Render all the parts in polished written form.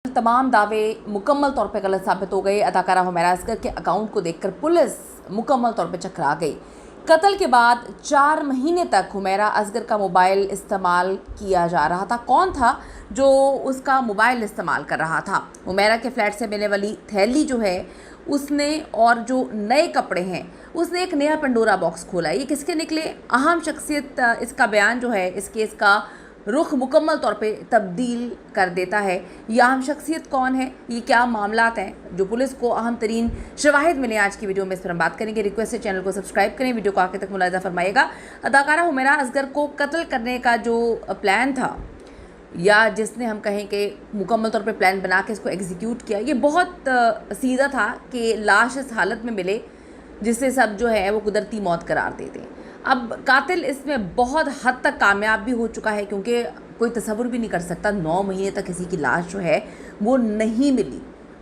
तमाम दावे मुकम्मल तौर पर गलत साबित हो गए। अदाकारा हुमैरा असगर के अकाउंट को देखकर पुलिस मुकम्मल तौर पर चकरा गई। कत्ल के बाद 4 महीने तक हुमैरा असगर का मोबाइल इस्तेमाल किया जा रहा था। कौन था जो उसका मोबाइल इस्तेमाल कर रहा था? हुमैरा के फ्लैट से मिलने वाली थैली जो है उसने, और जो नए कपड़े हैं उसने एक नया पंडोरा बॉक्स खोला। ये किसके निकले? अहम शख्सियत इसका बयान जो है इस केस का रुख मुकम्मल तौर पे तब्दील कर देता है। यह अहम शख्सियत कौन है, ये क्या मामलात हैं जो पुलिस को अहम तरीन शवाहिद मिले, आज की वीडियो में इस पर हम बात करेंगे। रिक्वेस्ट है चैनल को सब्सक्राइब करें, वीडियो को आखिर तक मुलाहिजा फरमाइएगा। अदाकारा हुमैरा असगर को कत्ल करने का जो प्लान था, या जिसने हम कहें कि मुकम्मल तौर पे प्लान बना के इसको एग्जीक्यूट किया, ये बहुत सीधा था कि लाश इस हालत में मिले जिससे सब जो है वो कुदरती मौत करार देते हैं। अब कातिल इसमें बहुत हद तक कामयाब भी हो चुका है, क्योंकि कोई तसव्वुर भी नहीं कर सकता 9 महीने तक किसी की लाश जो है वो नहीं मिली।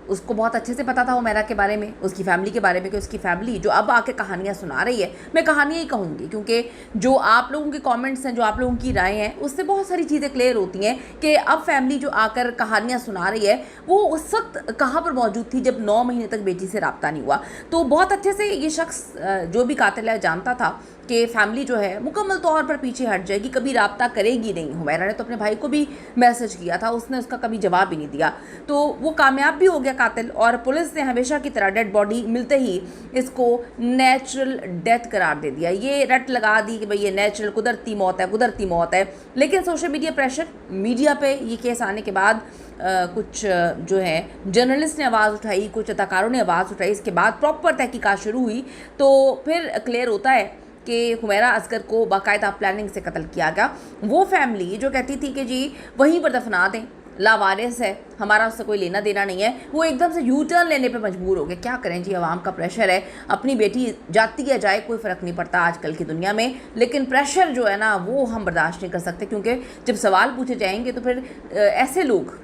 उसको बहुत अच्छे से पता था हुमैरा के बारे में, उसकी फैमिली के बारे में, कि उसकी फैमिली जो अब आके कहानियाँ सुना रही है, मैं कहानियाँ ही कहूँगी क्योंकि जो आप लोगों के कमेंट्स हैं, जो आप लोगों की राय हैं, उससे बहुत सारी चीज़ें क्लियर होती हैं कि अब फैमिली जो आकर कहानियाँ सुना रही है वो उस वक्त कहाँ पर मौजूद थी जब 9 महीने तक बेटी से रब्ता नहीं हुआ। तो बहुत अच्छे से ये शख्स जो भी कातिल है जानता था कि फैमिली जो है मुकम्मल तौर पर पीछे हट जाएगी, कभी रब्ता करेगी नहीं। हुमैरा ने तो अपने भाई को भी मैसेज किया था, उसने उसका कभी जवाब ही नहीं दिया। तो वो कामयाब भी हो गया कातिल, और पुलिस ने हमेशा की तरह डेड बॉडी मिलते ही इसको नेचुरल डेथ करार दे दिया। ये रट लगा दी कि भाई ये नेचुरल कुदरती मौत है, कुदरती मौत है। लेकिन सोशल मीडिया प्रेशर, मीडिया पे ये केस आने के बाद कुछ जो है जर्नलिस्ट ने आवाज़ उठाई, कुछ अदाकारों ने आवाज़ उठाई, इसके बाद प्रॉपर तहकीकात शुरू हुई तो फिर क्लियर होता है कि हुमैरा असगर को बाकायदा प्लानिंग से कत्ल किया गया। वो फैमिली जो कहती थी कि जी वहीं पर दफना दें, लावारिस है, हमारा उससे कोई लेना देना नहीं है, वो एकदम से यू टर्न लेने पे मजबूर हो गए। क्या करें जी, आवाम का प्रेशर है, अपनी बेटी जाती है जाए कोई फ़र्क नहीं पड़ता आजकल की दुनिया में, लेकिन प्रेशर जो है ना वो हम बर्दाश्त नहीं कर सकते, क्योंकि जब सवाल पूछे जाएंगे तो फिर ऐसे लोग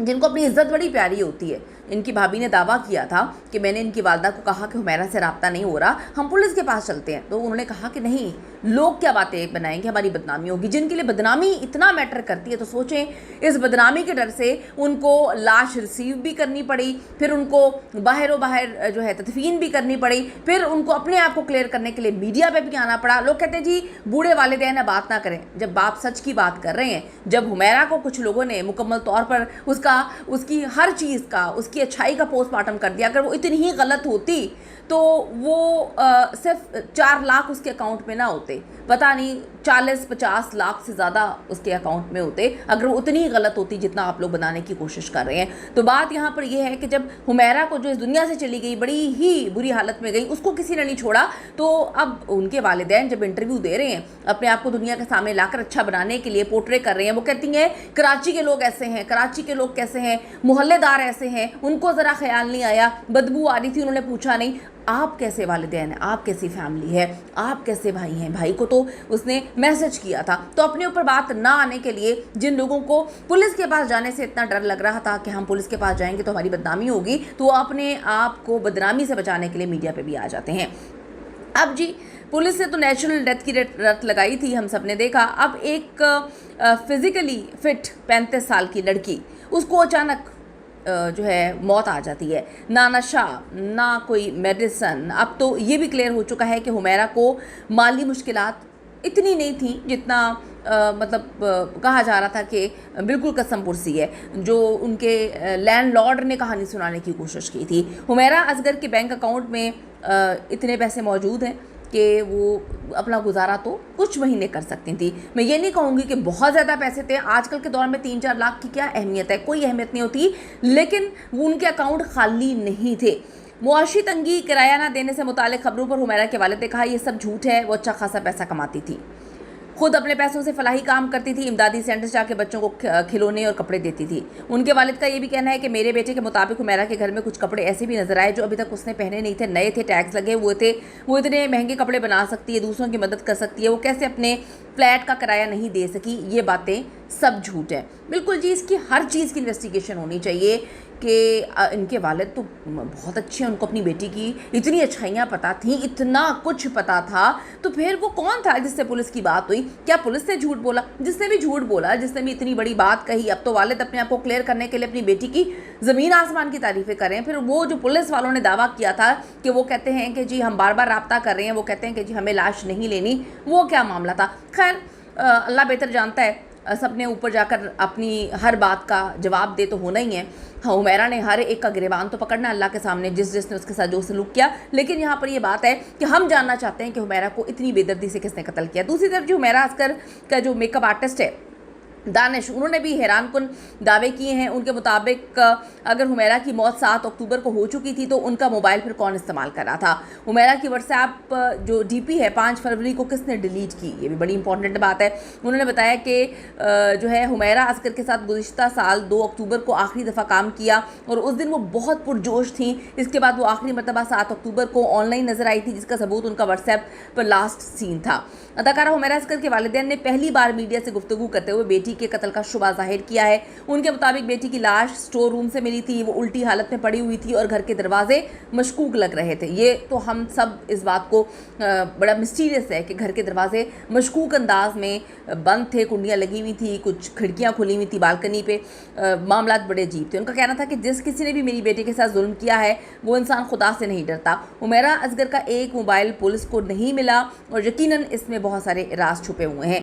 जिनको अपनी इज़्ज़त बड़ी प्यारी होती है। इनकी भाभी ने दावा किया था कि मैंने इनकी वालदा को कहा कि हुमैरा से रब्ता नहीं हो रहा, हम पुलिस के पास चलते हैं, तो उन्होंने कहा कि नहीं, लोग क्या बातें बनाएंगे, हमारी बदनामी होगी। जिनके लिए बदनामी इतना मैटर करती है तो सोचें, इस बदनामी के डर से उनको लाश रिसीव भी करनी पड़ी, फिर उनको बाहर जो है तदफीन भी करनी पड़ी, फिर उनको अपने आप को क्लियर करने के लिए मीडिया पर भी आना पड़ा। लोग कहते हैं जी बूढ़े वालिदैन है, बात ना करें। जब बाप सच की बात कर रहे हैं, जब हुमैरा को कुछ लोगों ने मुकम्मल तौर पर उसकी हर चीज़ का, उसकी अच्छाई का पोस्टमार्टम कर दिया, अगर वो इतनी ही गलत होती तो वो सिर्फ 4 लाख उसके अकाउंट में ना होते, पता नहीं 40-50 लाख से ज़्यादा उसके अकाउंट में होते, अगर वो उतनी ही गलत होती जितना आप लोग बनाने की कोशिश कर रहे हैं। तो बात यहाँ पर यह है कि जब हुमैरा को जो इस दुनिया से चली गई, बड़ी ही बुरी हालत में गई, उसको किसी ने नहीं छोड़ा, तो अब उनके वालिदैन जब इंटरव्यू दे रहे हैं, अपने आप को दुनिया के सामने लाकर अच्छा बनाने के लिए पोर्ट्रे कर रहे हैं, वो कहती हैं कराची के लोग ऐसे हैं, कराची के लोग कैसे हैं, मोहल्लेदार ऐसे हैं, उनको ज़रा ख्याल नहीं आया, बदबू आ रही थी, उन्होंने पूछा नहीं। आप कैसे वालिदैन हैं, आप कैसी फैमिली है, आप कैसे भाई हैं? भाई को तो उसने मैसेज किया था। तो अपने ऊपर बात ना आने के लिए जिन लोगों को पुलिस के पास जाने से इतना डर लग रहा था कि हम पुलिस के पास जाएंगे तो हमारी बदनामी होगी, तो अपने आप को बदनामी से बचाने के लिए मीडिया पे भी आ जाते हैं। अब जी पुलिस ने तो नेचुरल डेथ की रट लगाई थी, हम सब ने देखा। अब एक फिज़िकली फिट 35 साल की लड़की, उसको अचानक जो है मौत आ जाती है। ना नशा, ना कोई मेडिसन। अब तो ये भी क्लियर हो चुका है कि हुमैरा को माली मुश्किलात इतनी नहीं थी जितना कहा जा रहा था कि बिल्कुल कसम पुरसी है, जो उनके लैंडलॉर्ड ने कहानी सुनाने की कोशिश की थी। हुमैरा असगर के बैंक अकाउंट में इतने पैसे मौजूद हैं कि वो अपना गुजारा तो कुछ महीने कर सकती थी। मैं ये नहीं कहूँगी कि बहुत ज़्यादा पैसे थे, आजकल के दौर में 3-4 लाख की क्या अहमियत है, कोई अहमियत नहीं होती, लेकिन वो उनके अकाउंट खाली नहीं थे। मुआशी तंगी, किराया ना देने से मुतालिक खबरों पर हुमैरा के वालिद ने कहा ये सब झूठ है, वो अच्छा खासा पैसा कमाती थी, खुद अपने पैसों से फलाही काम करती थी, इमदादी सेंटर जाके बच्चों को खिलौने और कपड़े देती थी। उनके वालिद का ये भी कहना है कि मेरे बेटे के मुताबिक हुमैरा के घर में कुछ कपड़े ऐसे भी नजर आए जो अभी तक उसने पहने नहीं थे, नए थे, टैग्स लगे हुए थे। वो इतने महंगे कपड़े बना सकती है, दूसरों की मदद कर सकती है, वो कैसे अपने फ्लैट का किराया नहीं दे सकी, ये बातें सब झूठ है। बिल्कुल जी, इसकी हर चीज़ की इन्वेस्टिगेशन होनी चाहिए कि इनके वालिद तो बहुत अच्छे हैं, उनको अपनी बेटी की इतनी अच्छाइयाँ पता थी, इतना कुछ पता था, तो फिर वो कौन था जिससे पुलिस की बात हुई? क्या पुलिस ने झूठ बोला? जिसने भी झूठ बोला, जिसने भी इतनी बड़ी बात कही, अब तो वालिद अपने आप को क्लियर करने के लिए अपनी बेटी की ज़मीन आसमान की तारीफ़ें करें। फिर वो जो पुलिस वालों ने दावा किया था कि वो कहते हैं कि जी हम बार-बार राब्ता कर रहे हैं, वो कहते हैं कि जी हमें लाश नहीं लेनी, वो क्या मामला था? खैर अल्लाह बेहतर जानता है, सबने ऊपर जाकर अपनी हर बात का जवाब दे तो होना ही है। हाँ, हुमैरा ने हर एक का गिरबान तो पकड़ना अल्लाह के सामने, जिसने उसके साथ जो सलूक किया। लेकिन यहाँ पर ये बात है कि हम जानना चाहते हैं कि हुमैरा को इतनी बेदर्दी से किसने कत्ल किया। दूसरी तरफ जो हुमैरा अस्कर का जो मेकअप आर्टिस्ट है दानिश, उन्होंने भी हैरानकुन दावे किए हैं। उनके मुताबिक अगर हुमैरा की मौत 7 अक्टूबर को हो चुकी थी तो उनका मोबाइल फिर कौन इस्तेमाल कर रहा था? हुमैरा की व्हाट्सएप जो डीपी है 5 फरवरी को किसने डिलीट की? ये भी बड़ी इंपॉर्टेंट बात है। उन्होंने बताया कि जो है हुमैरा अस्कर के साथ गुज़िश्ता साल 2 अक्टूबर को आखिरी दफ़ा काम किया और उस दिन वो बहुत पुरजोश थी। इसके बाद वो आखिरी मरतबा 7 अक्टूबर को ऑनलाइन नज़र आई थी, जिसका सबूत उनका व्हाट्सएप पर लास्ट सीन था। अदाकारा हुमैरा अस्कर के वालिदैन ने पहली बार मीडिया से गुफ्तगू करते हुए बेटी के कत्ल का शुबा जाहिर किया है। उनके मुताबिक बेटी की लाश स्टोर रूम से मिली थी, वो उल्टी हालत में पड़ी हुई थी और घर के दरवाजे मशकूक लग रहे थे। ये तो हम सब इस बात को बड़ा मिस्टीरियस है कि घर के दरवाजे मशकूक अंदाज में बंद थे, कुंडियाँ लगी हुई थी, कुछ खिड़कियाँ खुली हुई थी बालकनी पे, मामला बड़े अजीब थे। उनका कहना था कि जिस किसी ने भी मेरी बेटे के साथ जुल्म किया है वो इंसान खुदा से नहीं डरता। हुमैरा असगर का एक मोबाइल पुलिस को नहीं मिला और यकीनन इसमें बहुत सारे राज छुपे हुए हैं।